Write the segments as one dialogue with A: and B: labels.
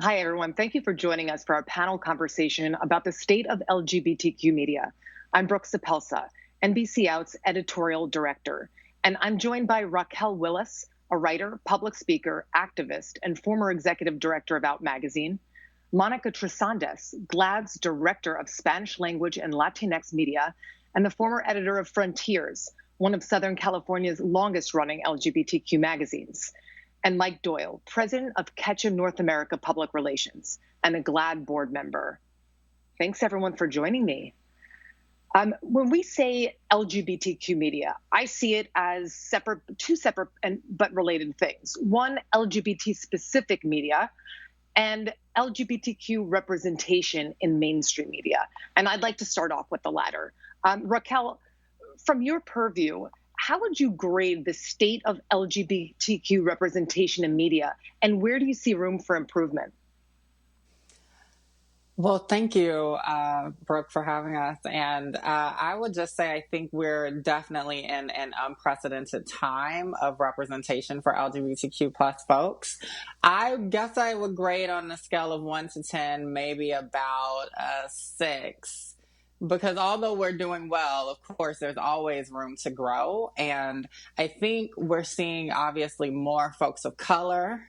A: Hi, everyone. Thank you for joining us for our panel conversation about the state of LGBTQ media. I'm Brooke Sopelsa, NBC Out's Editorial Director, and I'm joined by Raquel Willis, a writer, public speaker, activist, and former executive director of Out magazine, Monica Trasandes, GLAAD's Director of Spanish Language and Latinx Media, and the former editor of Frontiers, one of Southern California's longest-running LGBTQ magazines, and Mike Doyle, president of Ketchum North America Public Relations and a GLAAD board member. Thanks, everyone, for joining me. When we say LGBTQ media, I see it as two separate but related things. One, LGBT-specific media, and LGBTQ representation in mainstream media. And I'd like to start off with the latter. Raquel, from your purview, how would you grade the state of LGBTQ representation in media, and where do you see room for improvement?
B: Well, thank you, Brooke, for having us. And I would just say I think we're definitely in an unprecedented time of representation for LGBTQ plus folks. I guess I would grade on a scale of 1 to 10, maybe about a 6. Because although we're doing well, of course, there's always room to grow. And I think we're seeing, obviously, more folks of color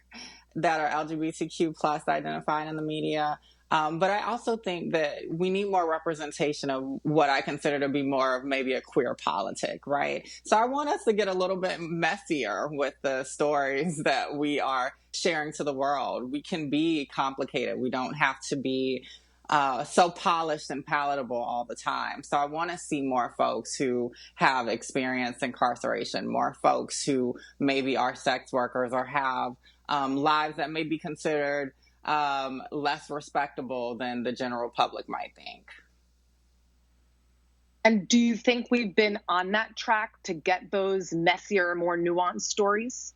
B: that are LGBTQ plus identified in the media. But I also think that we need more representation of what I consider to be more of maybe a queer politic, right? So I want us to get a little bit messier with the stories that we are sharing to the world. We can be complicated. We don't have to be so polished and palatable all the time. So I want to see more folks who have experienced incarceration, more folks who maybe are sex workers or have lives that may be considered less respectable than the general public might think.
A: And do you think we've been on that track to get those messier, more nuanced stories?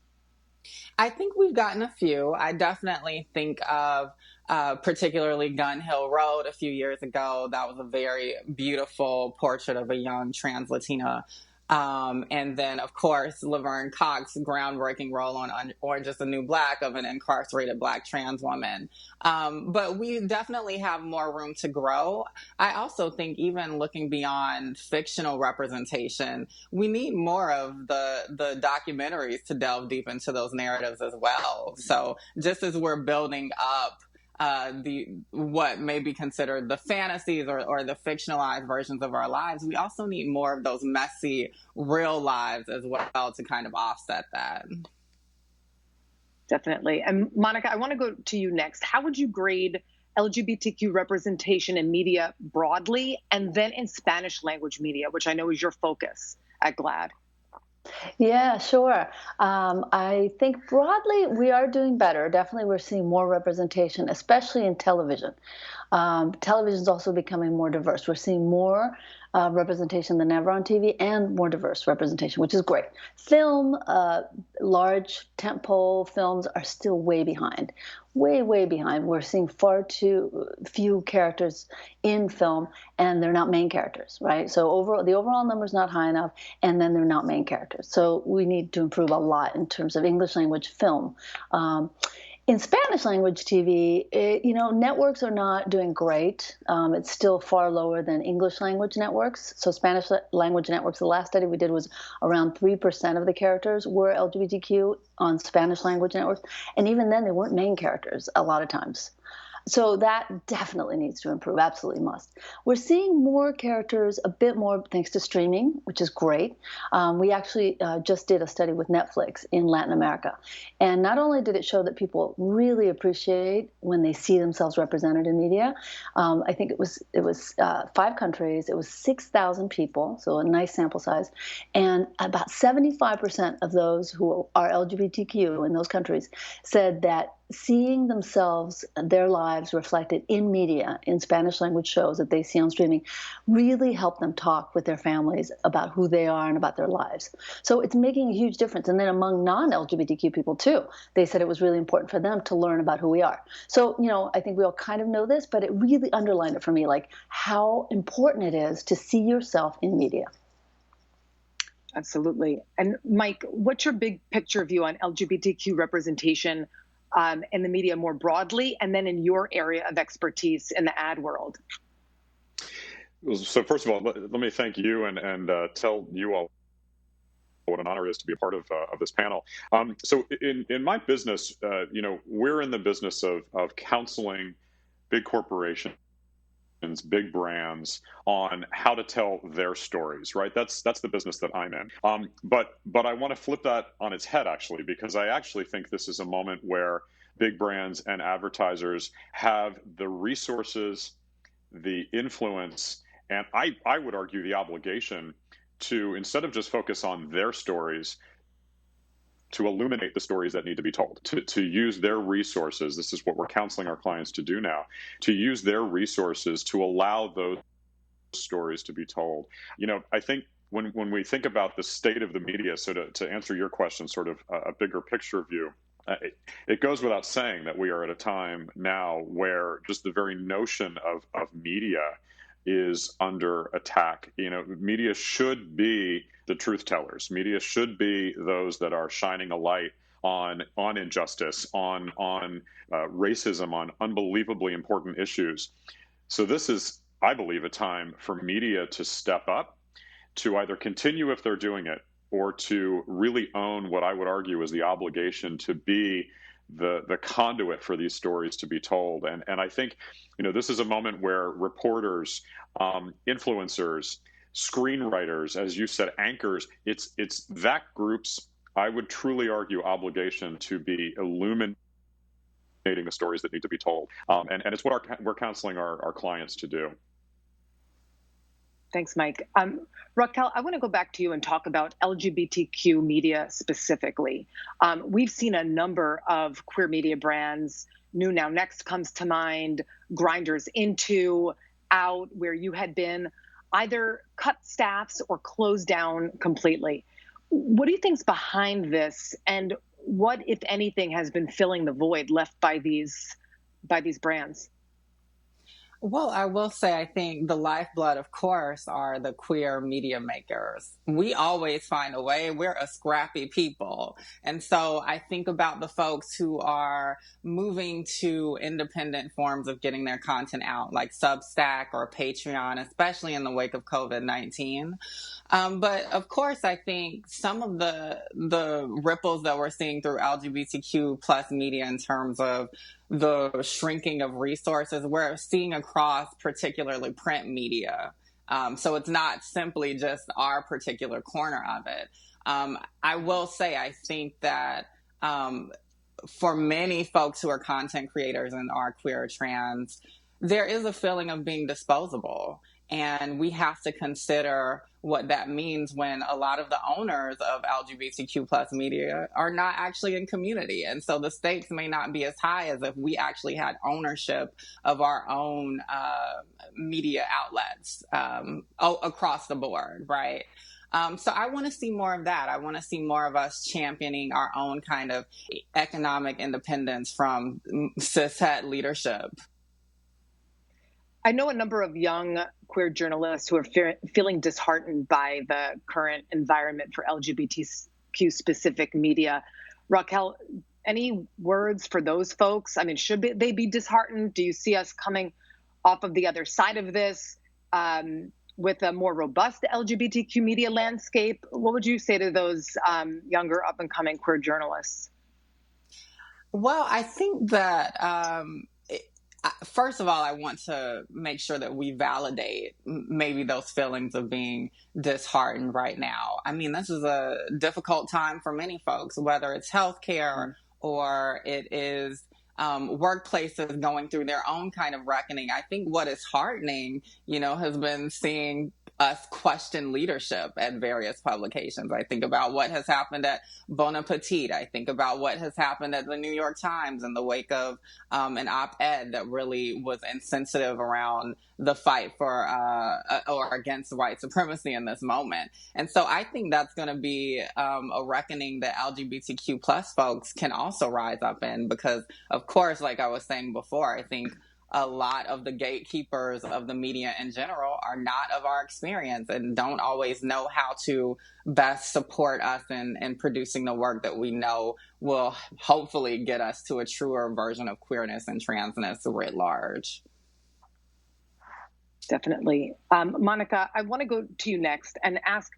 B: I think we've gotten a few. I definitely think of particularly Gun Hill Road a few years ago. That was a very beautiful portrait of a young trans Latina. And then, of course, Laverne Cox's groundbreaking role on Orange is the New Black of an incarcerated Black trans woman. But we definitely have more room to grow. I also think even looking beyond fictional representation, we need more of the documentaries to delve deep into those narratives as well. So just as we're building up what may be considered the fantasies or the fictionalized versions of our lives, we also need more of those messy, real lives as well to kind of offset that.
A: Definitely. And Monica, I want to go to you next. How would you grade LGBTQ representation in media broadly, and then in Spanish language media, which I know is your focus at GLAAD?
C: Yeah, sure. I think broadly we are doing better. Definitely we're seeing more representation, especially in television. Television is also becoming more diverse. We're seeing more representation than ever on TV and more diverse representation, which is great. Film, large tentpole films are still way behind. Way behind. We're seeing far too few characters in film, and they're not main characters, right? So the overall number is not high enough, and then they're not main characters. So we need to improve a lot in terms of English language film. In Spanish language TV, networks are not doing great. It's still far lower than English language networks. So Spanish language networks, the last study we did was around 3% of the characters were LGBTQ on Spanish language networks. And even then, they weren't main characters a lot of times. So that definitely needs to improve, absolutely must. We're seeing more characters, a bit more thanks to streaming, which is great. We actually just did a study with Netflix in Latin America. And not only did it show that people really appreciate when they see themselves represented in media, I think it was 5 countries, it was 6,000 people, so a nice sample size. And about 75% of those who are LGBTQ in those countries said that seeing themselves, their lives reflected in media, in Spanish language shows that they see on streaming, really help them talk with their families about who they are and about their lives. So it's making a huge difference. And then among non-LGBTQ people too, they said it was really important for them to learn about who we are. So, I think we all kind of know this, but it really underlined it for me, like how important it is to see yourself in media.
A: Absolutely. And Mike, what's your big picture view on LGBTQ representation in the media more broadly, and then in your area of expertise in the ad world?
D: So first of all, let me thank you and tell you all what an honor it is to be a part of this panel. So in my business, we're in the business of counseling big corporations, big brands on how to tell their stories, right? That's the business that I'm in. But I want to flip that on its head, actually, because I actually think this is a moment where big brands and advertisers have the resources, the influence, and I would argue the obligation to, instead of just focus on their stories, to illuminate the stories that need to be told, to use their resources. This is what we're counseling our clients to do now, to use their resources to allow those stories to be told. I think when we think about the state of the media, so to answer your question, sort of a bigger picture view, it goes without saying that we are at a time now where just the very notion of media is under attack. Media should be the truth tellers. Media should be those that are shining a light on injustice, on racism, on unbelievably important issues. So this is, I believe, a time for media to step up, to either continue if they're doing it, or to really own what I would argue is the obligation to be the conduit for these stories to be told. And I think, this is a moment where reporters, influencers, screenwriters, as you said, anchors, it's that group's, I would truly argue, obligation to be illuminating the stories that need to be told. And it's what we're counseling our clients to do.
A: Thanks, Mike. Raquel, I want to go back to you and talk about LGBTQ media specifically. We've seen a number of queer media brands. New Now Next comes to mind, Grindr's Into, Out, where you had been, either cut staffs or closed down completely. What do you think's behind this, and what, if anything, has been filling the void left by these brands?
B: Well, I will say, I think the lifeblood, of course, are the queer media makers. We always find a way. We're a scrappy people. And so I think about the folks who are moving to independent forms of getting their content out, like Substack or Patreon, especially in the wake of COVID-19. But of course, I think some of the ripples that we're seeing through LGBTQ plus media in terms of the shrinking of resources, we're seeing across particularly print media. So it's not simply just our particular corner of it. I will say, I think that for many folks who are content creators and are queer or trans, there is a feeling of being disposable. And we have to consider what that means when a lot of the owners of LGBTQ plus media are not actually in community. And so the stakes may not be as high as if we actually had ownership of our own media outlets across the board, right? So I want to see more of that. I want to see more of us championing our own kind of economic independence from cishet leadership.
A: I know a number of young queer journalists who are feeling disheartened by the current environment for LGBTQ specific media. Raquel, any words for those folks? I mean, should they be disheartened? Do you see us coming off of the other side of this with a more robust LGBTQ media landscape? What would you say to those younger up and coming queer journalists?
B: Well, I think that first of all, I want to make sure that we validate maybe those feelings of being disheartened right now. I mean, this is a difficult time for many folks, whether it's healthcare or it is workplaces going through their own kind of reckoning. I think what is heartening, has been seeing us question leadership at various publications. I think about what has happened at Bon Appetit. I think about what has happened at the New York Times in the wake of an op-ed that really was insensitive around the fight for or against white supremacy in this moment. And so I think that's going to be a reckoning that LGBTQ plus folks can also rise up in, because of course, like I was saying before, I think a lot of the gatekeepers of the media in general are not of our experience and don't always know how to best support us in producing the work that we know will hopefully get us to a truer version of queerness and transness writ large.
A: Definitely. Monica, I want to go to you next and ask,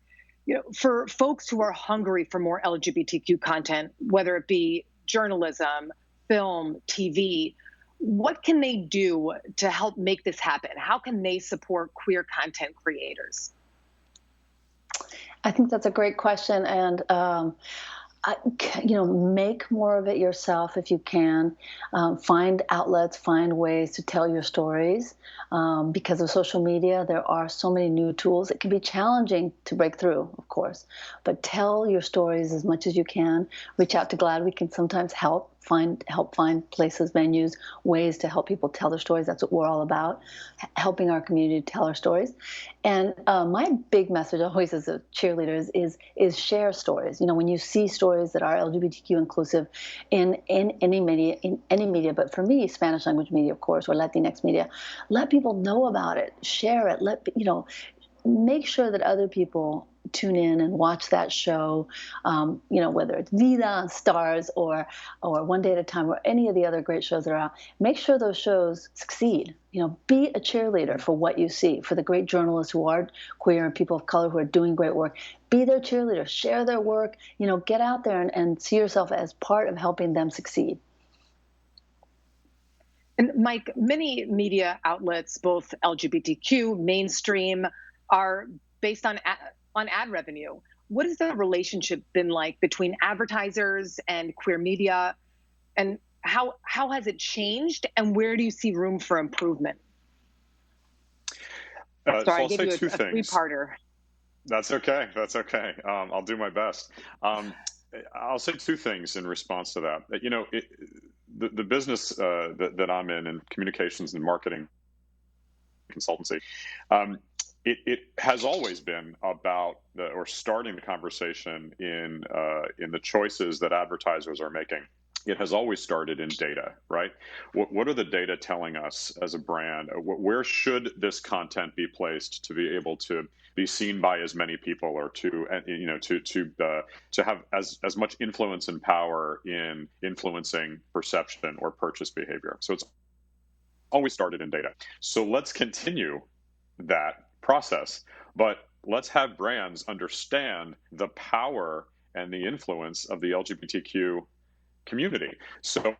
A: for folks who are hungry for more LGBTQ content, whether it be journalism, film, TV, what can they do to help make this happen? How can they support queer content creators?
C: I think that's a great question. And make more of it yourself if you can. Find outlets, find ways to tell your stories. Because of social media, there are so many new tools. It can be challenging to break through, of course, but tell your stories as much as you can. Reach out to GLAAD. We can sometimes help find places, venues, ways to help people tell their stories. That's what we're all about, helping our community tell our stories. And my big message always as a cheerleader is share stories. When you see stories that are LGBTQ inclusive in any media, but for me, Spanish language media, of course, or Latinx media, let people know about it, share it, make sure that other people tune in and watch that show, whether it's Vida on Stars or One Day at a Time or any of the other great shows that are out. Make sure those shows succeed. Be a cheerleader for what you see, for the great journalists who are queer and people of color who are doing great work. Be their cheerleader, share their work, get out there and see yourself as part of helping them succeed.
A: And Mike, many media outlets, both LGBTQ, mainstream, are based on ad revenue. What has the relationship been like between advertisers and queer media, and how has it changed, and where do you see room for improvement?
D: So
A: I
D: I'll
A: gave
D: say
A: you a
D: two things.
A: three-parter.
D: That's okay. I'll do my best. I'll say two things in response to that. The business that I'm in communications and marketing consultancy, it has always been about starting the conversation in the choices that advertisers are making. It has always started in data, right? What are the data telling us as a brand? Where should this content be placed to be able to be seen by as many people, or to have as much influence and power in influencing perception or purchase behavior? So it's always started in data. So let's continue that process, but let's have brands understand the power and the influence of the LGBTQ community. So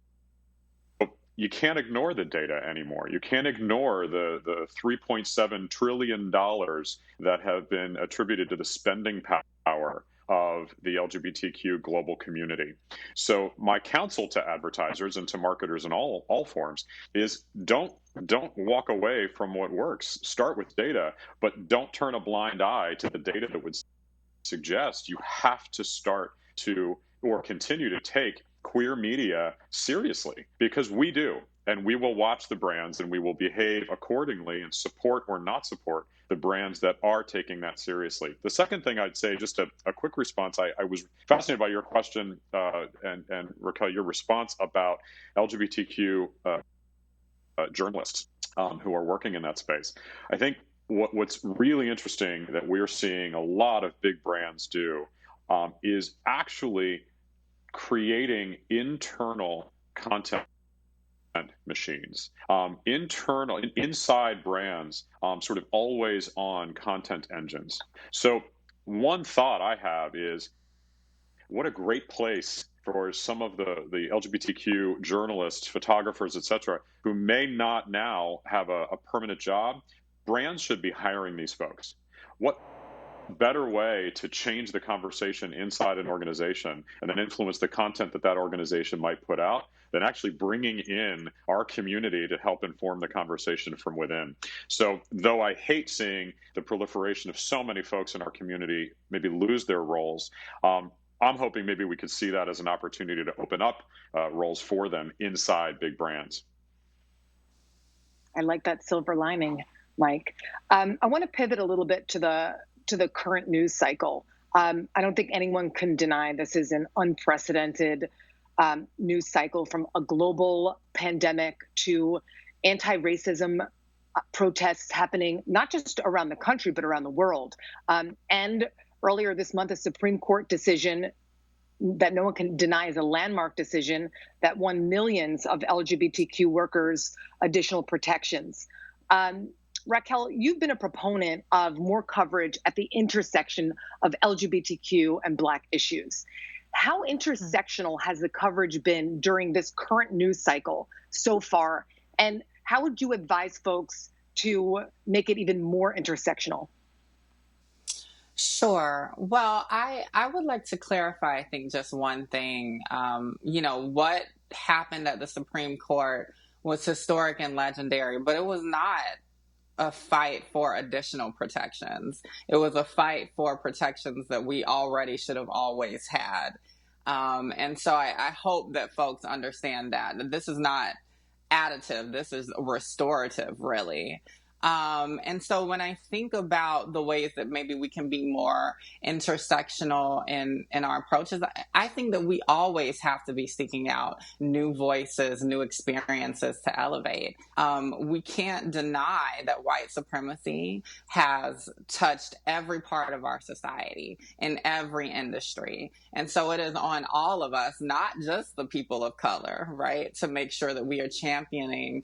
D: you can't ignore the data anymore. You can't ignore the $3.7 trillion that have been attributed to the spending power of the LGBTQ global community. So my counsel to advertisers and to marketers in all forms is don't walk away from what works. Start with data, but don't turn a blind eye to the data that would suggest you have to start to or continue to take queer media seriously, because we do, and we will watch the brands and we will behave accordingly and support or not support the brands that are taking that seriously. The second thing I'd say, just a quick response, I was fascinated by your question and Raquel, your response about LGBTQ journalists who are working in that space. I think what's really interesting that we're seeing a lot of big brands do is actually creating internal content machines, inside brands, sort of always on content engines. So one thought I have is, what a great place for some of the LGBTQ journalists, photographers, et cetera, who may not now have a permanent job. Brands should be hiring these folks. What better way to change the conversation inside an organization and then influence the content that organization might put out than actually bringing in our community to help inform the conversation from within. So though I hate seeing the proliferation of so many folks in our community maybe lose their roles, I'm hoping maybe we could see that as an opportunity to open up roles for them inside big brands.
A: I like that silver lining, Mike. I want to pivot a little bit to the current news cycle. I don't think anyone can deny this is an unprecedented news cycle, from a global pandemic to anti-racism protests happening not just around the country, but around the world. And earlier this month, a Supreme Court decision that no one can deny is a landmark decision that won millions of LGBTQ workers additional protections. Raquel, you've been a proponent of more coverage at the intersection of LGBTQ and Black issues. How intersectional has the coverage been during this current news cycle so far? And how would you advise folks to make it even more intersectional?
B: Sure. Well, I would like to clarify, I think, just one thing. What happened at the Supreme Court was historic and legendary, but it was not a fight for additional protections. It was a fight for protections that we already should have always had. And so I hope that folks understand that this is not additive. This is restorative, really. And so when I think about the ways that maybe we can be more intersectional in our approaches, I think that we always have to be seeking out new voices, new experiences to elevate. We can't deny that white supremacy has touched every part of our society in every industry. And so it is on all of us, not just the people of color, right, to make sure that we are championing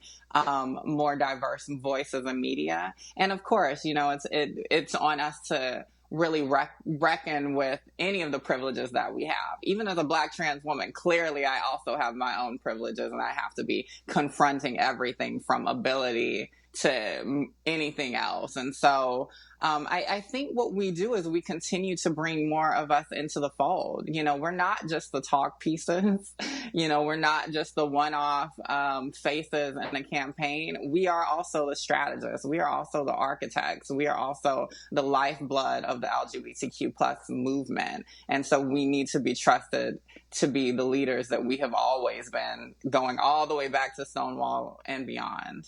B: more diverse voices in media. And of course, it's on us to really reckon with any of the privileges that we have. Even as a Black trans woman, clearly I also have my own privileges, and I have to be confronting everything from ability to anything else. And so I think what we do is we continue to bring more of us into the fold. We're not just the talk pieces. We're not just the one-off faces in a campaign. We are also the strategists. We are also the architects. We are also the lifeblood of the LGBTQ plus movement. And so we need to be trusted to be the leaders that we have always been, going all the way back to Stonewall and beyond.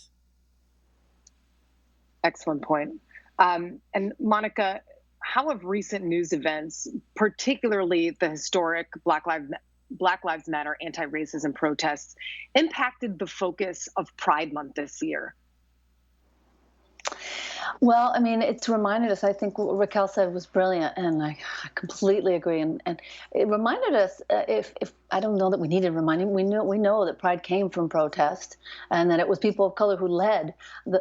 A: Excellent point. And Monica, how have recent news events, particularly the historic Black Lives Matter anti-racism protests, impacted the focus of Pride Month this year?
C: Well, it's reminded us, I think what Raquel said was brilliant, and I completely agree. And it reminded us, if I don't know that we needed reminding, we know that Pride came from protest, and that it was people of color who led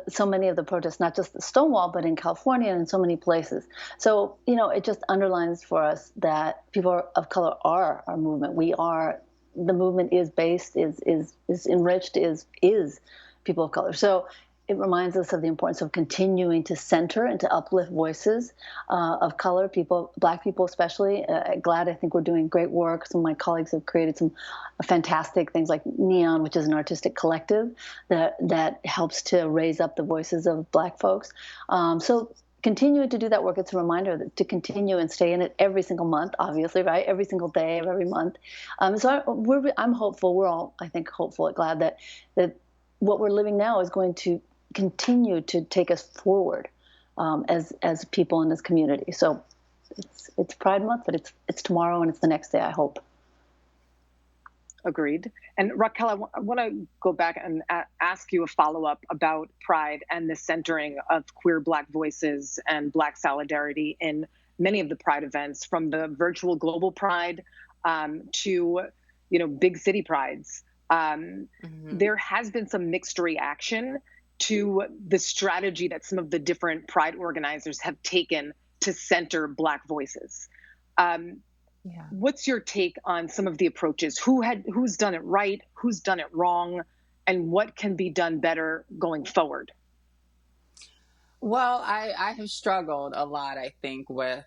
C: so many of the protests, not just the Stonewall, but in California and in so many places. So, it just underlines for us that people of color are our movement. The movement is based, is enriched, is people of color. So it reminds us of the importance of continuing to center and to uplift voices of color, people, Black people especially. At GLAAD, I think we're doing great work. Some of my colleagues have created some fantastic things like Neon, which is an artistic collective that helps to raise up the voices of Black folks. So continuing to do that work, it's a reminder to continue and stay in it every single month, obviously, right? Every single day of every month. So I'm hopeful. We're all, I think, hopeful at GLAAD that what we're living now is going to continue to take us forward as people in this community. So it's Pride Month, but it's tomorrow and it's the next day, I hope.
A: Agreed. And Raquel, I want to go back and ask you a follow-up about Pride and the centering of queer Black voices and Black solidarity in many of the Pride events, from the virtual global Pride to big city Prides. There has been some mixed reaction to the strategy that some of the different Pride organizers have taken to center Black voices. What's your take on some of the approaches? Who's done it right? Who's done it wrong? And what can be done better going forward?
B: Well, I have struggled a lot, I think, with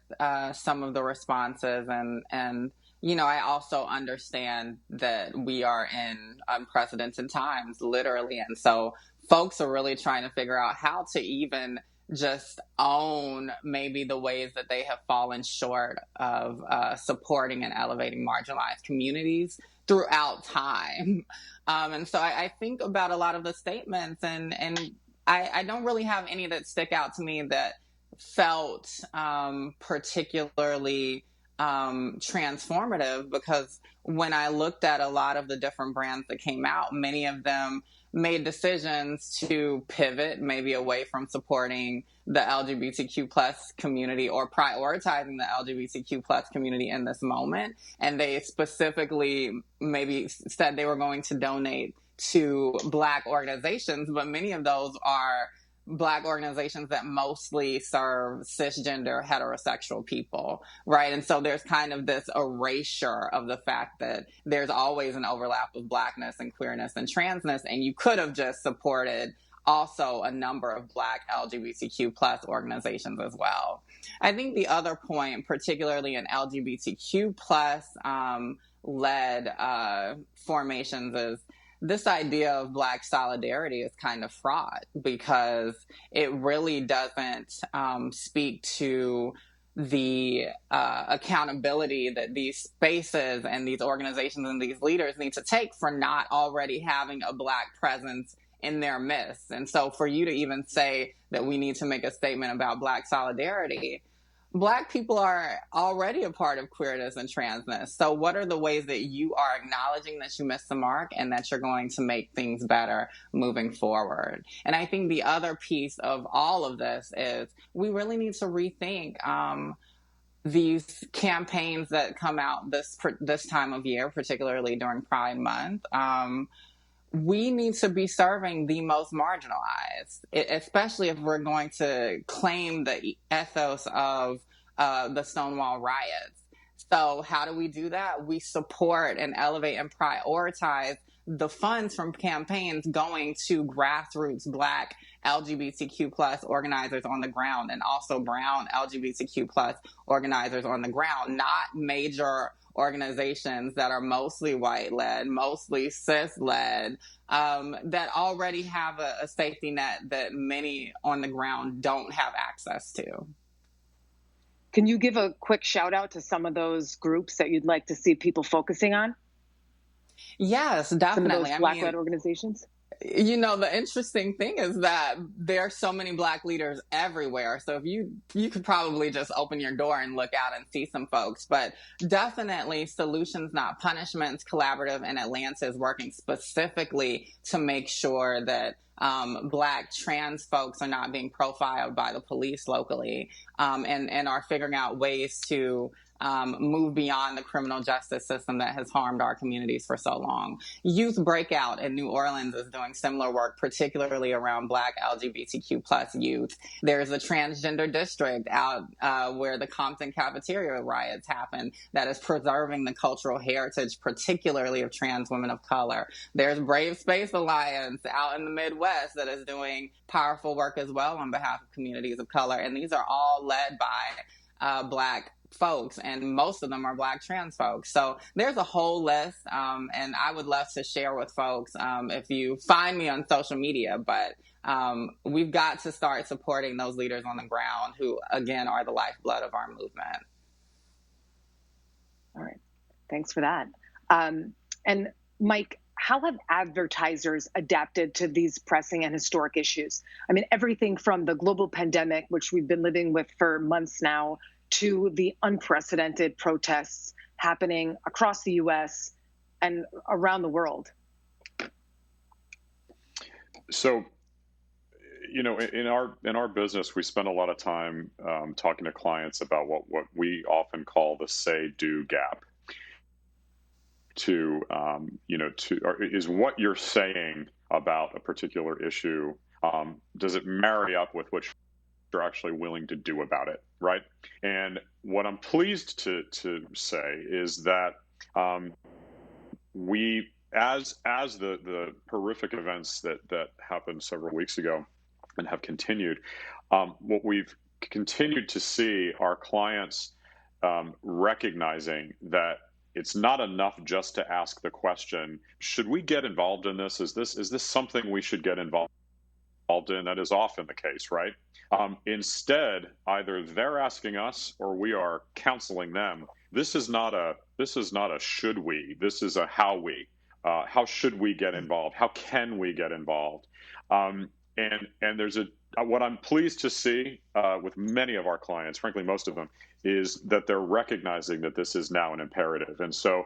B: some of the responses, and I also understand that we are in unprecedented times, literally. And so folks are really trying to figure out how to even just own maybe the ways that they have fallen short of supporting and elevating marginalized communities throughout time. And so I think about a lot of the statements, and I don't really have any that stick out to me that felt particularly transformative, because when I looked at a lot of the different brands that came out, many of them made decisions to pivot maybe away from supporting the LGBTQ plus community or prioritizing the LGBTQ plus community in this moment. And they specifically maybe said they were going to donate to Black organizations, but many of those are Black organizations that mostly serve cisgender heterosexual people, right? And so there's kind of this erasure of the fact that there's always an overlap of Blackness and queerness and transness, and you could have just supported also a number of Black LGBTQ plus organizations as well. I think the other point, particularly in LGBTQ plus led formations, is this idea of Black solidarity is kind of fraught, because it really doesn't speak to the accountability that these spaces and these organizations and these leaders need to take for not already having a Black presence in their midst. And so for you to even say that we need to make a statement about Black solidarity, Black people are already a part of queerness and transness. So what are the ways that you are acknowledging that you missed the mark and that you're going to make things better moving forward? And I think the other piece of all of this is we really need to rethink these campaigns that come out this time of year, particularly during Pride Month. We need to be serving the most marginalized, especially if we're going to claim the ethos of the Stonewall riots. So how do we do that? We support and elevate and prioritize the funds from campaigns going to grassroots Black LGBTQ plus organizers on the ground, and also brown LGBTQ plus organizers on the ground, not major organizations that are mostly white-led, mostly cis-led, that already have a safety net that many on the ground don't have access to.
A: Can you give a quick shout out to some of those groups that you'd like to see people focusing on?
B: Yes, definitely.
A: Some of those Black-led organizations?
B: You know, the interesting thing is that there are so many Black leaders everywhere. So if you could probably just open your door and look out and see some folks. But definitely Solutions Not Punishments Collaborative in Atlanta is working specifically to make sure that Black trans folks are not being profiled by the police locally, and are figuring out ways to move beyond the criminal justice system that has harmed our communities for so long. Youth Breakout in New Orleans is doing similar work, particularly around Black LGBTQ plus youth. There's a transgender district out where the Compton cafeteria riots happened that is preserving the cultural heritage, particularly of trans women of color. There's Brave Space Alliance out in the Midwest that is doing powerful work as well on behalf of communities of color. And these are all led by Black folks, and most of them are Black trans folks. So there's a whole list, and I would love to share with folks if you find me on social media. But we've got to start supporting those leaders on the ground who, again, are the lifeblood of our movement.
A: All right. Thanks for that. And Mike, how have advertisers adapted to these pressing and historic issues? I mean, everything from the global pandemic, which we've been living with for months now, to the unprecedented protests happening across the U.S. and around the world. So,
D: you know, in our business, we spend a lot of time talking to clients about what we often call the say-do gap. Is what you're saying about a particular issue, does it marry up with what you're actually willing to do about it, right? And what I'm pleased to say is that we, as the horrific events that happened several weeks ago and have continued, what we've continued to see are clients recognizing that it's not enough just to ask the question, should we get involved in this? Is this something we should get involved in? That is often the case, right? Instead, either they're asking us or we are counseling them. This is not a should we, this is a how we. How should we get involved? How can we get involved? And there's what I'm pleased to see with many of our clients, frankly, most of them, is that they're recognizing that this is now an imperative. And so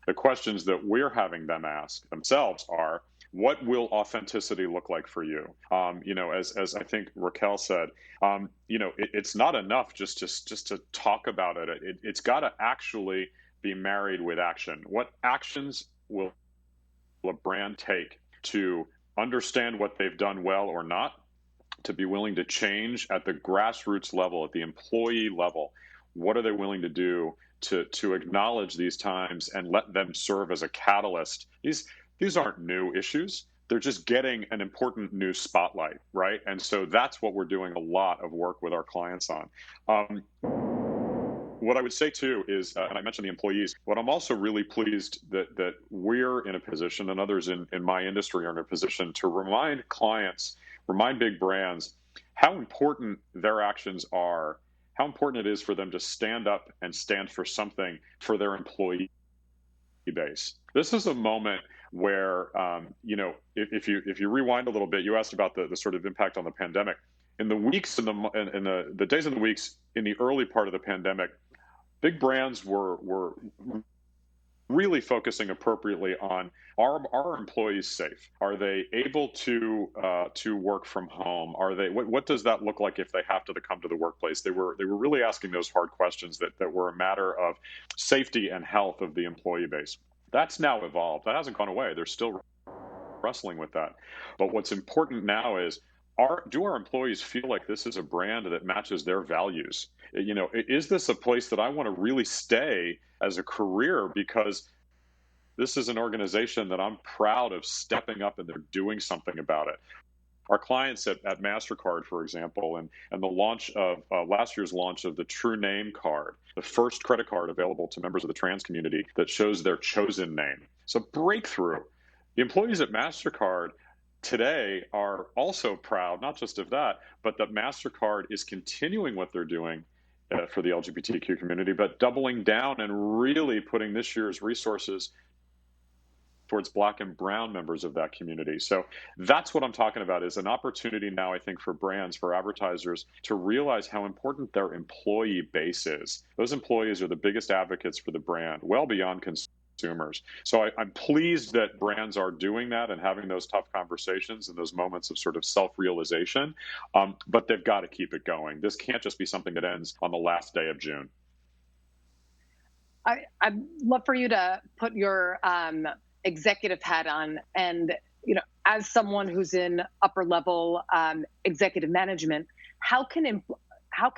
D: the questions that we're having them ask themselves are, what will authenticity look like for you? As I think Raquel said, it's not enough just to talk about it. It's got to actually be married with action. What actions will a brand take to understand what they've done well or not, to be willing to change at the grassroots level, at the employee level? What are they willing to do to acknowledge these times and let them serve as a catalyst? These aren't new issues. They're just getting an important new spotlight, right? And so that's what we're doing a lot of work with our clients on. What I would say too is, and I mentioned the employees, what I'm also really pleased that we're in a position, and others in my industry are in a position, to remind clients, remind big brands how important their actions are, how important it is for them to stand up and stand for something for their employee base. This is a moment where, if you rewind a little bit, you asked about the sort of impact on the pandemic. In the weeks, in the days and the weeks in the early part of the pandemic, big brands were really focusing appropriately on, are employees safe? Are they able to work from home? Are they? What does that look like if they have to come to the workplace? They were really asking those hard questions that were a matter of safety and health of the employee base. That's now evolved. That hasn't gone away. They're still wrestling with that. But what's important now is, do our employees feel like this is a brand that matches their values? Is this a place that I want to really stay as a career, because this is an organization that I'm proud of stepping up and they're doing something about it? Our clients at MasterCard, for example, and the launch of last year's launch of the True Name card, the first credit card available to members of the trans community that shows their chosen name. So breakthrough. The employees at MasterCard today are also proud, not just of that, but that MasterCard is continuing what they're doing for the LGBTQ community, but doubling down and really putting this year's resources towards Black and Brown members of that community. So that's what I'm talking about, is an opportunity now, I think, for brands, for advertisers, to realize how important their employee base is. Those employees are the biggest advocates for the brand, well beyond consumers. So I'm pleased that brands are doing that and having those tough conversations and those moments of sort of self-realization, but they've got to keep it going. This can't just be something that ends on the last day of June.
A: I'd love for you to put your executive hat on, and as someone who's in upper level executive management, how can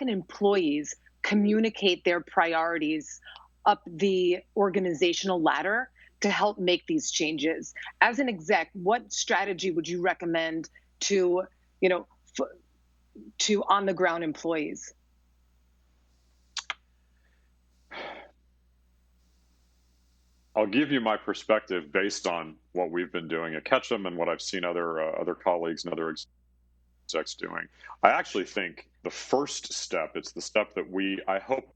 A: employees communicate their priorities up the organizational ladder to help make these changes? As an exec, what strategy would you recommend to on the ground employees?
D: I'll give you my perspective based on what we've been doing at Ketchum and what I've seen other colleagues and other execs doing. I actually think the first step, it's the step that I hope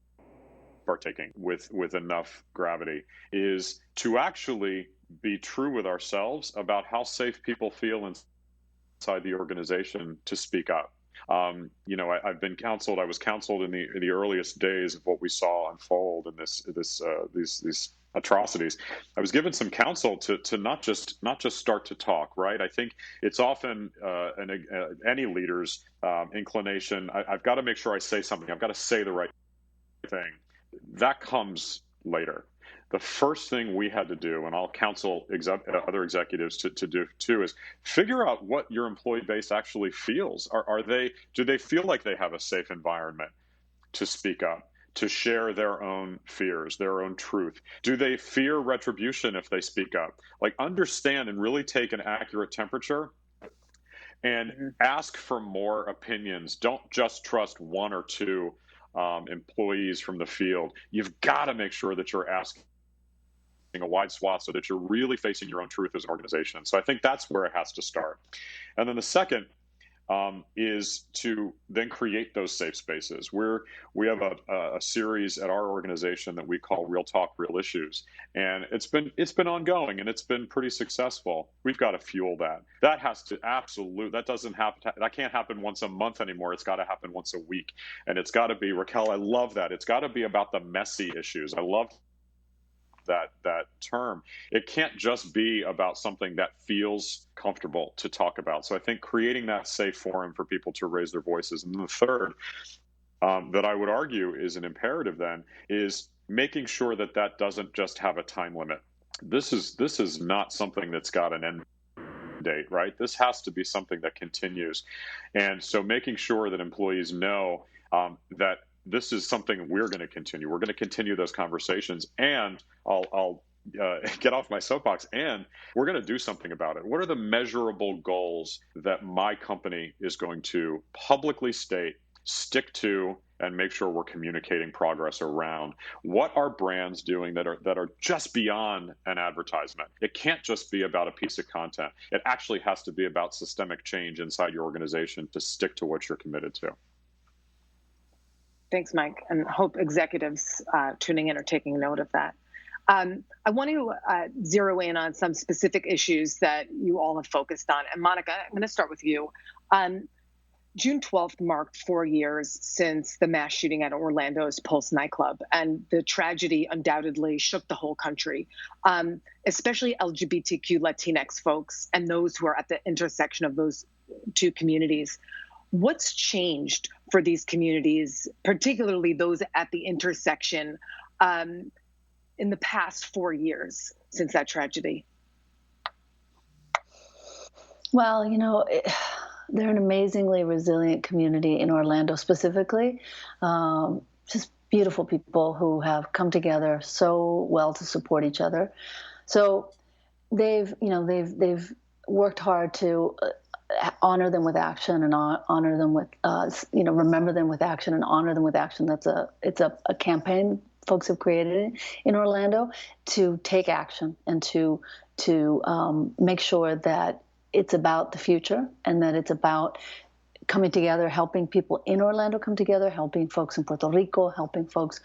D: are taking with enough gravity, is to actually be true with ourselves about how safe people feel inside the organization to speak up. I've been counseled. I was counseled in the earliest days of what we saw unfold in these atrocities. I was given some counsel to not just start to talk. Right. I think it's often any leader's inclination. I've got to make sure I say something. I've got to say the right thing. That comes later. The first thing we had to do, and I'll counsel other executives to do too, is figure out what your employee base actually feels. Do they feel like they have a safe environment to speak up, to share their own fears, their own truth? Do they fear retribution if they speak up? Like, understand and really take an accurate temperature and ask for more opinions. Don't just trust one or two employees from the field. You've got to make sure that you're asking a wide swath so that you're really facing your own truth as an organization. So I think that's where it has to start. And then the second, is to then create those safe spaces. We have a series at our organization that we call Real Talk, Real Issues, and it's been ongoing and it's been pretty successful. We've got to fuel that. That can't happen once a month anymore. It's got to happen once a week, and it's got to be, Raquel, I love that. It's got to be about the messy issues. I love that term. It can't just be about something that feels comfortable to talk about. So I think creating that safe forum for people to raise their voices. And the third that I would argue is an imperative then is making sure that doesn't just have a time limit. This is not something that's got an end date, right? This has to be something that continues. And so making sure that employees know that this is something we're going to continue. We're going to continue those conversations, and I'll get off my soapbox, and we're going to do something about it. What are the measurable goals that my company is going to publicly state, stick to, and make sure we're communicating progress around? What are brands doing that are just beyond an advertisement? It can't just be about a piece of content. It actually has to be about systemic change inside your organization to stick to what you're committed to.
A: Thanks, Mike, and hope executives tuning in are taking note of that. I want to zero in on some specific issues that you all have focused on. And Monica, I'm going to start with you. June 12th marked 4 years since the mass shooting at Orlando's Pulse nightclub, and the tragedy undoubtedly shook the whole country, especially LGBTQ Latinx folks and those who are at the intersection of those two communities. What's changed for these communities, particularly those at the intersection, in the past 4 years since that tragedy?
C: Well, they're an amazingly resilient community in Orlando specifically. Just beautiful people who have come together so well to support each other. So they've worked hard to honor them with action and honor them with, remember them with action and honor them with action. It's a campaign folks have created in Orlando to take action and to make sure that it's about the future and that it's about coming together, helping people in Orlando come together, helping folks in Puerto Rico, helping folks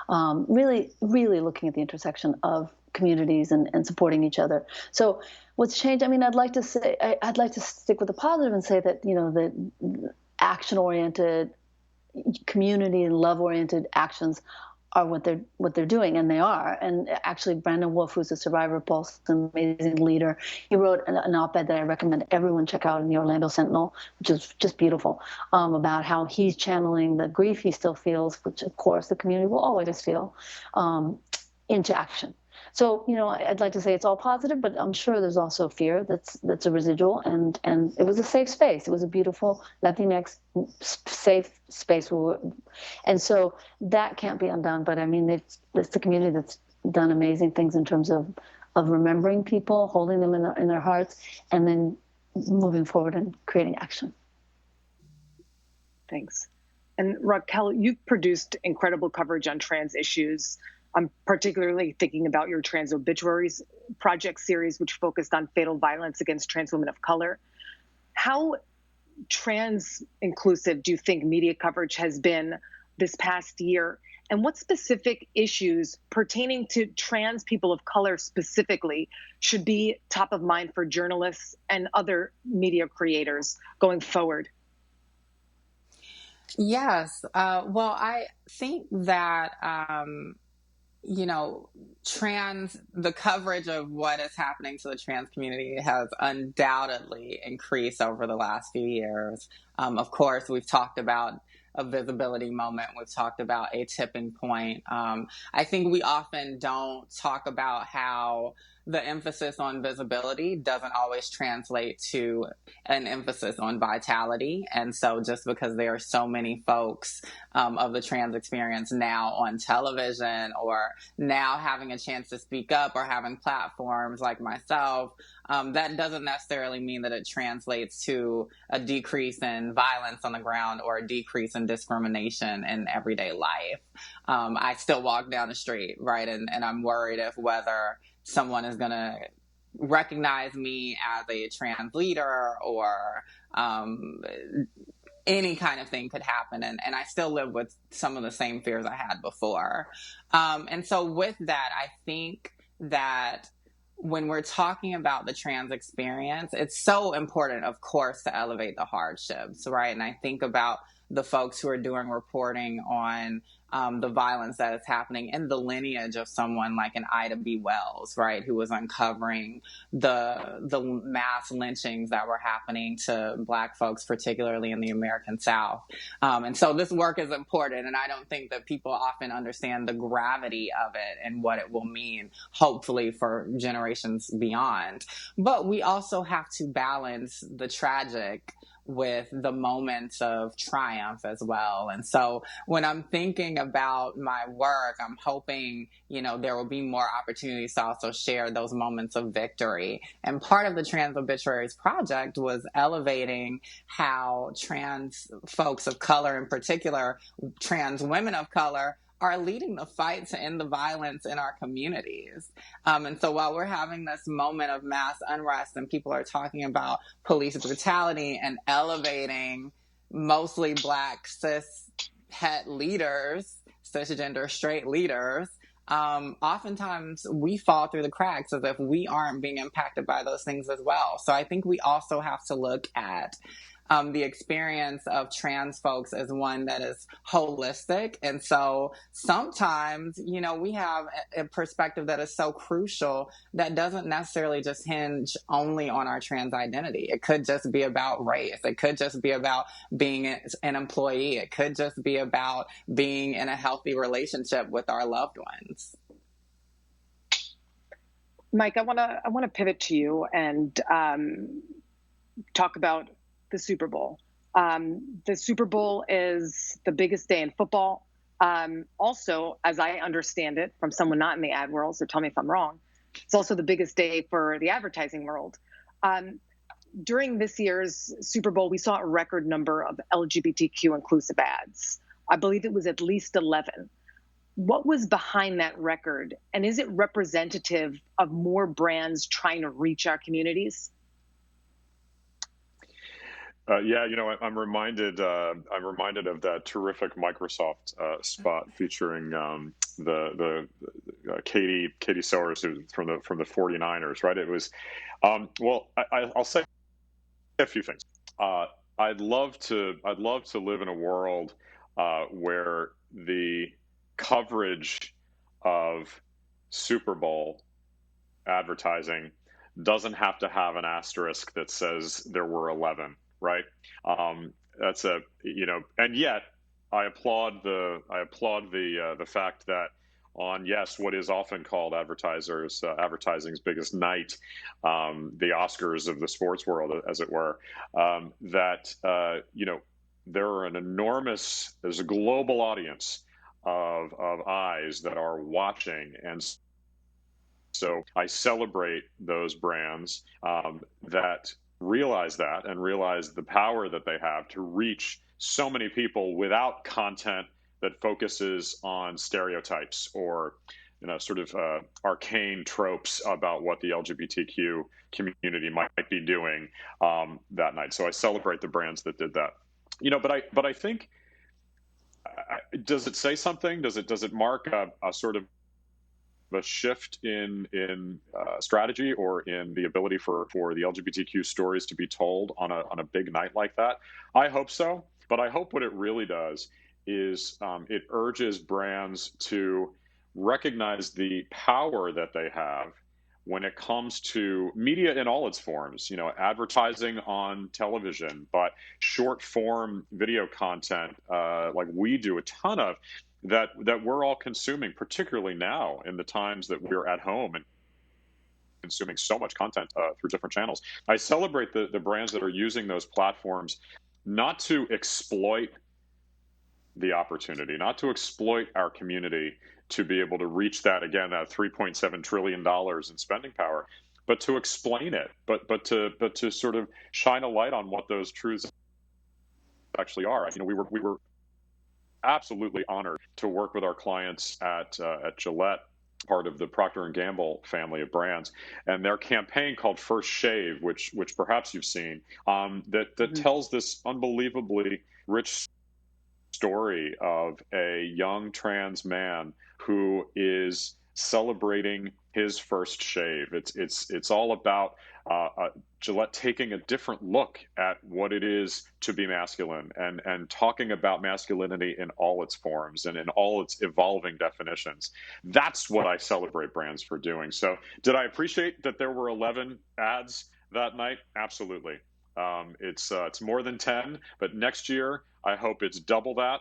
C: really, really looking at the intersection of communities and supporting each other. So what's changed? I mean, I'd like to stick with the positive and say that, the action-oriented, community and love-oriented actions are what they're doing, and they are. And actually, Brandon Wolf, who's a survivor of Pulse, an amazing leader, he wrote an op-ed that I recommend everyone check out in the Orlando Sentinel, which is just beautiful, about how he's channeling the grief he still feels, which of course the community will always feel, into action. So, I'd like to say it's all positive, but I'm sure there's also fear that's a residual, and it was a safe space. It was a beautiful Latinx safe space. And so that can't be undone, but I mean, it's the community that's done amazing things in terms of remembering people, holding them in their hearts, and then moving forward and creating action.
A: Thanks. And Raquel, you've produced incredible coverage on trans issues. I'm particularly thinking about your Trans Obituaries project series, which focused on fatal violence against trans women of color. How trans inclusive do you think media coverage has been this past year? And what specific issues pertaining to trans people of color specifically should be top of mind for journalists and other media creators going forward?
B: Yes. Well, I think that, the coverage of what is happening to the trans community has undoubtedly increased over the last few years. Of course, we've talked about a visibility moment. We've talked about a tipping point. I think we often don't talk about how the emphasis on visibility doesn't always translate to an emphasis on vitality. And so just because there are so many folks of the trans experience now on television, or now having a chance to speak up, or having platforms like myself, that doesn't necessarily mean that it translates to a decrease in violence on the ground or a decrease in discrimination in everyday life. I still walk down the street, right? And I'm worried if whether someone is going to recognize me as a trans leader, or any kind of thing could happen. And I still live with some of the same fears I had before. And so with that, I think that when we're talking about the trans experience, it's so important, of course, to elevate the hardships, right? And I think about the folks who are doing reporting on the violence that is happening in the lineage of someone like an Ida B. Wells, right, who was uncovering the mass lynchings that were happening to Black folks, particularly in the American South. And so this work is important, and I don't think that people often understand the gravity of it and what it will mean, hopefully, for generations beyond. But we also have to balance the tragic with the moments of triumph as well. And so when I'm thinking about my work, I'm hoping, there will be more opportunities to also share those moments of victory. And part of the Trans Obituaries Project was elevating how trans folks of color, in particular, trans women of color, are leading the fight to end the violence in our communities. And so while we're having this moment of mass unrest and people are talking about police brutality and elevating mostly Black cis het leaders, cisgender straight leaders, oftentimes we fall through the cracks as if we aren't being impacted by those things as well. So I think we also have to look at the experience of trans folks as one that is holistic. And so sometimes, we have a perspective that is so crucial that doesn't necessarily just hinge only on our trans identity. It could just be about race. It could just be about being an employee. It could just be about being in a healthy relationship with our loved ones.
A: Mike, I want to pivot to you and talk about the Super Bowl. The Super Bowl is the biggest day in football. Also, as I understand it from someone not in the ad world, so tell me if I'm wrong, it's also the biggest day for the advertising world. During this year's Super Bowl, we saw a record number of LGBTQ inclusive ads. I believe it was at least 11. What was behind that record? And is it representative of more brands trying to reach our communities?
D: Yeah, I'm reminded of that terrific Microsoft spot featuring the Katie Sowers, who's from the 49ers, right? It was well, I'll say a few things. I'd love to live in a world where the coverage of Super Bowl advertising doesn't have to have an asterisk that says there were 11. Right. That's and yet I applaud the fact that on, yes, what is often called Advertisers, advertising's biggest night, the Oscars of the sports world, as it were, that, there's a global audience of eyes that are watching. And so I celebrate those brands that realize that and realize the power that they have to reach so many people without content that focuses on stereotypes or sort of arcane tropes about what the LGBTQ community might be doing that night. So I celebrate the brands that did that. But I think, does it say something? Does it mark a sort of a shift in strategy or in the ability for the LGBTQ stories to be told on a big night like that? I hope so, but I hope what it really does is it urges brands to recognize the power that they have when it comes to media in all its forms, advertising on television, but short form video content like we do a ton of, that we're all consuming, particularly now in the times that we're at home and consuming so much content through different channels. I celebrate the brands that are using those platforms not to exploit the opportunity, not to exploit our community to be able to reach that, again, that $3.7 trillion in spending power, but to explain it, but to sort of shine a light on what those truths actually are. We were absolutely honored to work with our clients at Gillette part of the Procter & Gamble family of brands, and their campaign called First Shave, which perhaps you've seen, that tells this unbelievably rich story of a young trans man who is celebrating his first shave. It's all about Gillette taking a different look at what it is to be masculine, and talking about masculinity in all its forms and in all its evolving definitions. That's what I celebrate brands for doing. So did I appreciate that there were 11 ads that night? Absolutely. It's more than 10, but next year I hope it's double that.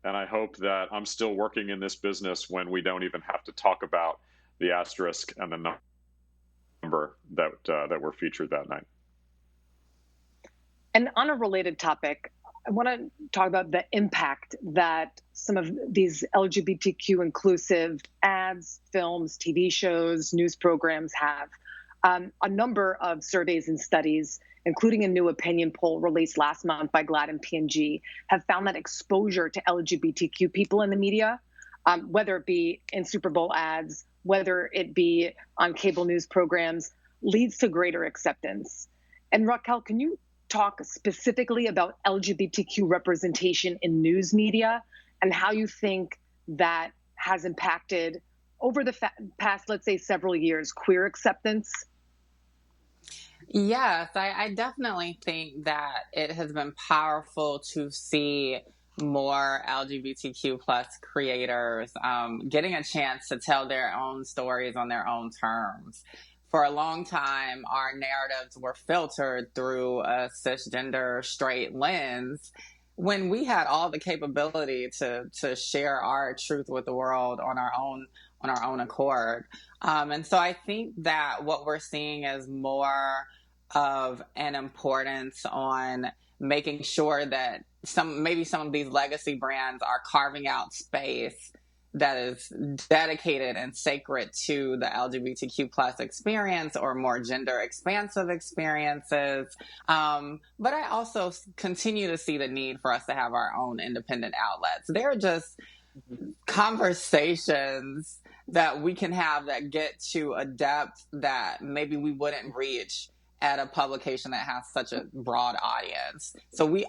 D: And I hope that I'm still working in this business when we don't even have to talk about the asterisk and the number that were featured that night.
A: And on a related topic, I want to talk about the impact that some of these LGBTQ inclusive ads, films, TV shows, news programs have. A number of surveys and studies, including a new opinion poll released last month by GLAAD and P&G, have found that exposure to LGBTQ people in the media, whether it be in Super Bowl ads, whether it be on cable news programs, leads to greater acceptance. And Raquel, can you talk specifically about LGBTQ representation in news media and how you think that has impacted over the past, let's say, several years, queer acceptance?
B: Yes, I definitely think that it has been powerful to see more LGBTQ plus creators getting a chance to tell their own stories on their own terms. For a long time, our narratives were filtered through a cisgender straight lens, when we had all the capability to share our truth with the world on our own accord. And so I think that what we're seeing is more of an importance on making sure that maybe some of these legacy brands are carving out space that is dedicated and sacred to the LGBTQ plus experience or more gender expansive experiences. But I also continue to see the need for us to have our own independent outlets. They're just conversations that we can have that get to a depth that maybe we wouldn't reach at a publication that has such a broad audience. So we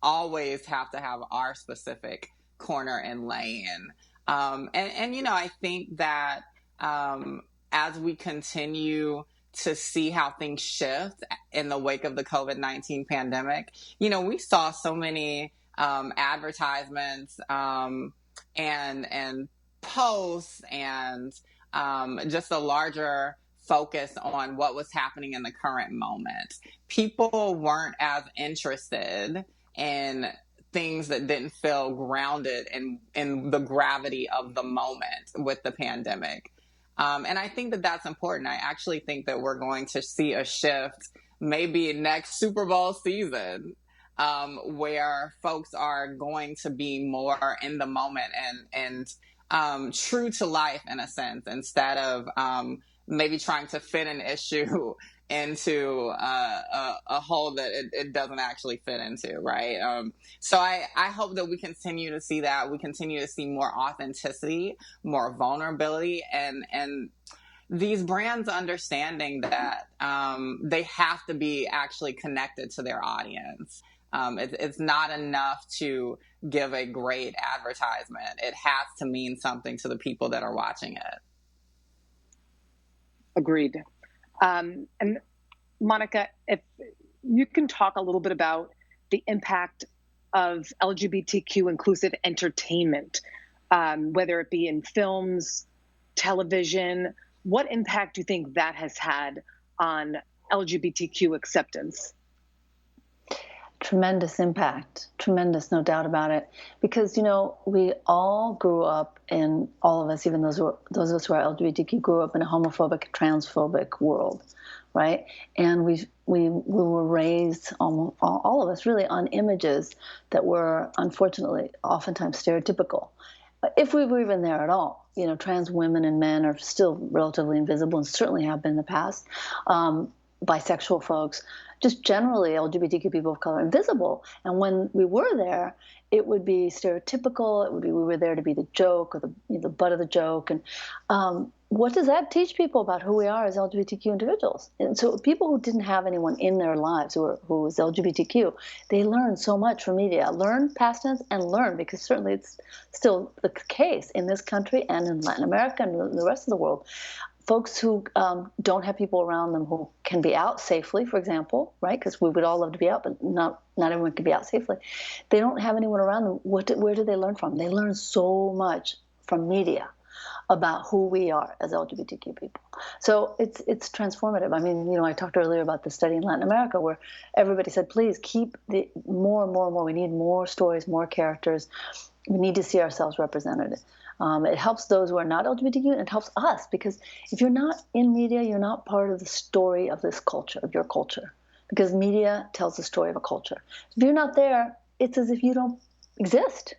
B: always have to have our specific corner and lane. And you know, I think that as we continue to see how things shift in the wake of the COVID-19 pandemic, you know, we saw so many advertisements and posts and just a larger focus on what was happening in the current moment. People weren't as interested in things that didn't feel grounded in the gravity of the moment with the pandemic. And I think that that's important. I actually think that we're going to see a shift maybe next Super Bowl season, where folks are going to be more in the moment and true to life in a sense, instead of maybe trying to fit an issue into a hole that it doesn't actually fit into, right? So I hope that we continue to see that. We continue to see more authenticity, more vulnerability, and these brands understanding that they have to be actually connected to their audience. It's not enough to give a great advertisement. It has to mean something to the people that are watching it.
A: Agreed. And Monica, if you can talk a little bit about the impact of LGBTQ inclusive entertainment, whether it be in films, television, what impact do you think that has had on LGBTQ acceptance?
C: Tremendous impact, tremendous, no doubt about it. Because, you know, we all grew up in, all of us, even those of us who are LGBTQ, grew up in a homophobic, transphobic world, right? And we were raised, all of us really, on images that were unfortunately oftentimes stereotypical, if we were even there at all. You know, trans women and men are still relatively invisible and certainly have been in the past. bisexual folks, just generally LGBTQ people of color, invisible. And when we were there, it would be stereotypical. It would be we were there to be the joke or the butt of the joke. And what does that teach people about who we are as LGBTQ individuals? And so people who didn't have anyone in their lives who was LGBTQ, they learn so much from media. Learn past tense and learn, because certainly it's still the case in this country and in Latin America and the rest of the world. Folks who don't have people around them who can be out safely, for example, right? Because we would all love to be out, but not everyone can be out safely. They don't have anyone around them. Where do they learn from? They learn so much from media about who we are as LGBTQ people. So it's transformative. I mean, I talked earlier about the study in Latin America where everybody said, please keep more and more and more. We need more stories, more characters. We need to see ourselves represented. It helps those who are not LGBTQ, and it helps us, because if you're not in media, you're not part of the story of this culture, of your culture, because media tells the story of a culture. If you're not there, it's as if you don't exist.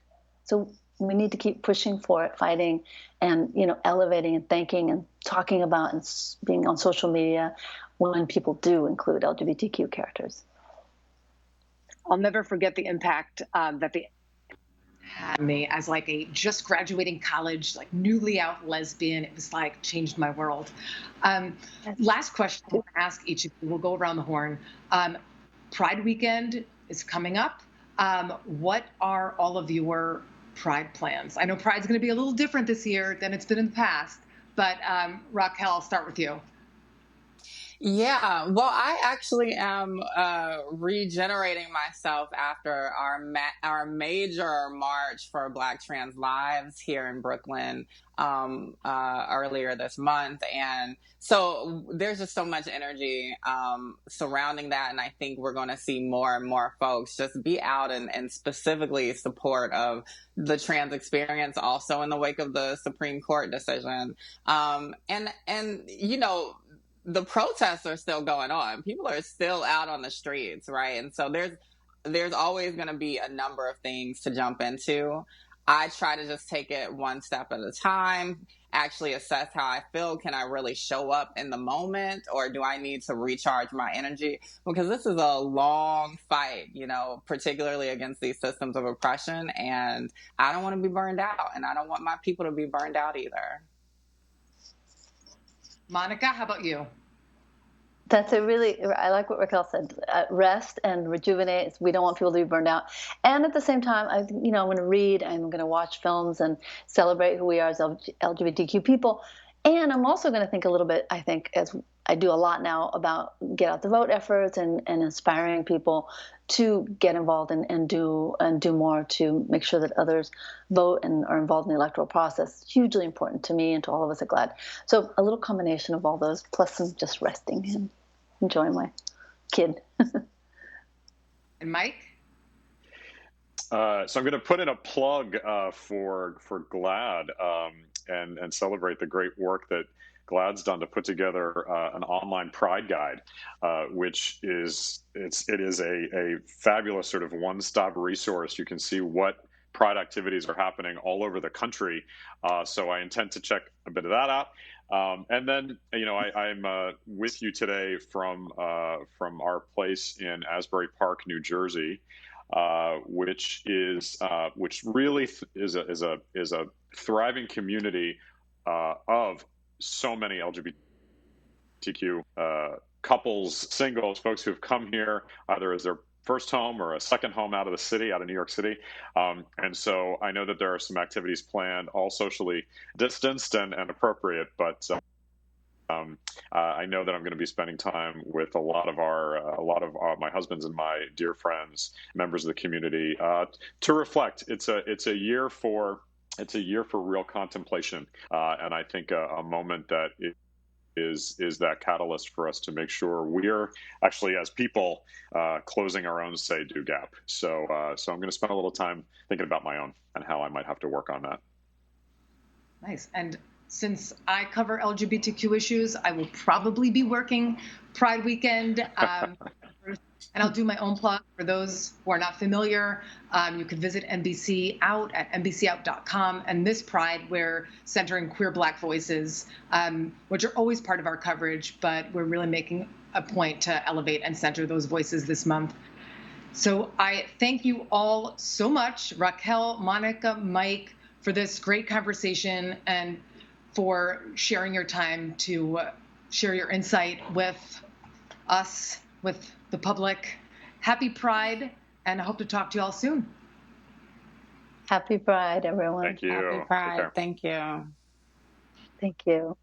C: So we need to keep pushing for it, fighting, and elevating and thanking and talking about and being on social media when people do include LGBTQ characters.
A: I'll never forget the impact that the had me as like a just graduating college, like newly out lesbian. It was like changed my world. Last question I'll ask each of you. We'll go around the horn. Pride weekend is coming up. What are all of your Pride plans? I know Pride's going to be a little different this year than it's been in the past, but Raquel, I'll start with you.
B: Yeah, well, I actually am regenerating myself after our major march for Black trans lives here in Brooklyn earlier this month. And so there's just so much energy surrounding that. And I think we're going to see more and more folks just be out and specifically support of the trans experience, also in the wake of the Supreme Court decision. The protests are still going on. People are still out on the streets, right? And so there's always going to be a number of things to jump into. I try to just take it one step at a time, actually assess how I feel. Can I really show up in the moment, or do I need to recharge my energy? Because this is a long fight, particularly against these systems of oppression. And I don't want to be burned out, and I don't want my people to be burned out either.
A: Monica, how about you?
C: I like what Raquel said, rest and rejuvenate. We don't want people to be burned out. And at the same time, I'm going to read, I'm going to watch films and celebrate who we are as LGBTQ people. And I'm also going to think a little bit, I think, as I do a lot now, about get out the vote efforts and inspiring people to get involved and do more to make sure that others vote and are involved in the electoral process. Hugely important to me and to all of us at GLAAD. So a little combination of all those, plus some just resting and enjoying my kid.
A: And Mike?
D: So I'm going to put in a plug for GLAAD and celebrate the great work that GLAAD's done to put together an online Pride guide, which is a fabulous sort of one-stop resource. You can see what Pride activities are happening all over the country. So I intend to check a bit of that out. And then, I'm with you today from our place in Asbury Park, New Jersey, which really is a thriving community of so many LGBTQ couples, singles, folks who have come here either as their first home or a second home out of the city, out of New York City. And so I know that there are some activities planned, all socially distanced and appropriate, but I know that I'm going to be spending time with a lot of my husband's and my dear friends, members of the community, to reflect. It's a year for real contemplation, and I think a moment that is that catalyst for us to make sure we're actually, as people, closing our own say-do gap. So I'm going to spend a little time thinking about my own and how I might have to work on that.
A: Nice. And since I cover LGBTQ issues, I will probably be working Pride weekend. And I'll do my own plug for those who are not familiar. You can visit NBC Out at NBCOut.com. And this Pride, we're centering queer Black voices, which are always part of our coverage, but we're really making a point to elevate and center those voices this month. So I thank you all so much, Raquel, Monica, Mike, for this great conversation and for sharing your time to share your insight with us, with the public. Happy Pride, and I hope to talk to you all soon.
C: Happy Pride, everyone.
D: Thank you.
B: Happy Pride. Thank you.
C: Thank you.